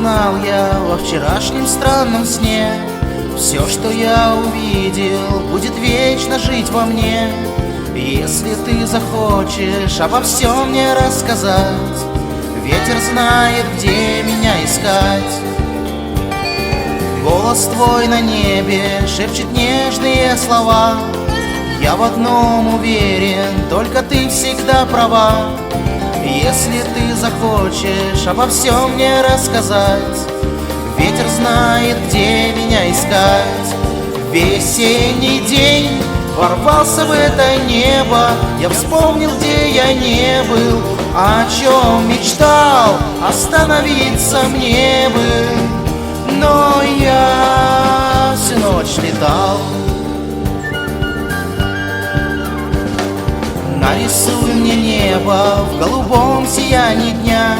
узнал я во вчерашнем странном сне. Все, что я увидел, будет вечно жить во мне. Если ты захочешь обо всем мне рассказать, ветер знает, где меня искать. Голос твой на небе шепчет нежные слова. Я в одном уверен, только ты всегда права. Если ты захочешь обо всем мне рассказать, ветер знает, где меня искать. Весенний день ворвался в это небо. Я вспомнил, где я не был, о чем мечтал, остановиться мне бы. Но я всю ночь летал. Нарисуй мне небо в голубом сиянии дня.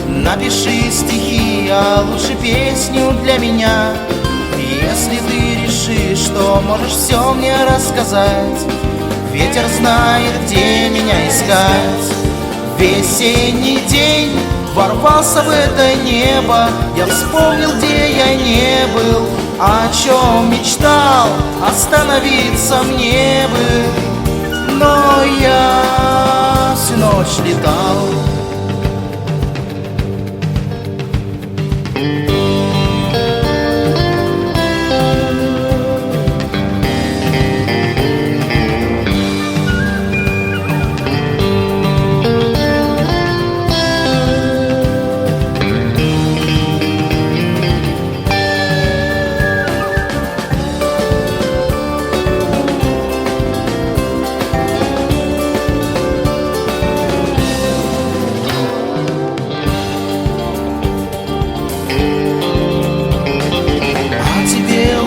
Напиши стихи, а лучше песню для меня. Если ты решишь, что можешь все мне рассказать, ветер знает, где меня искать. Весенний день ворвался в это небо. Я вспомнил, где я не был, о чем мечтал, остановиться мне бы. Но я всю ночь летал.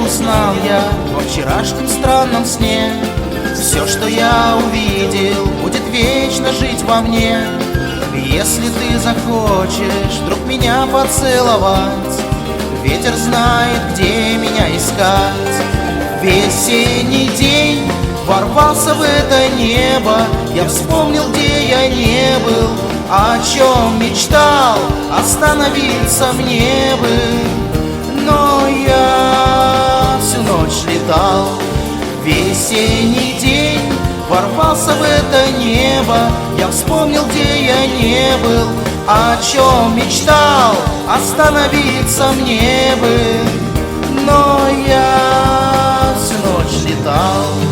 Узнал я во вчерашнем странном сне. Все, что я увидел, будет вечно жить во мне. Если ты захочешь вдруг меня поцеловать, ветер знает, где меня искать. Весенний день ворвался в это небо. Я вспомнил, где я не был, о чем мечтал, остановиться мне бы. Но я всю ночь летал. Весенний день ворвался в это небо. Я вспомнил, где я не был, о чем мечтал, остановиться мне бы. Но я всю ночь летал.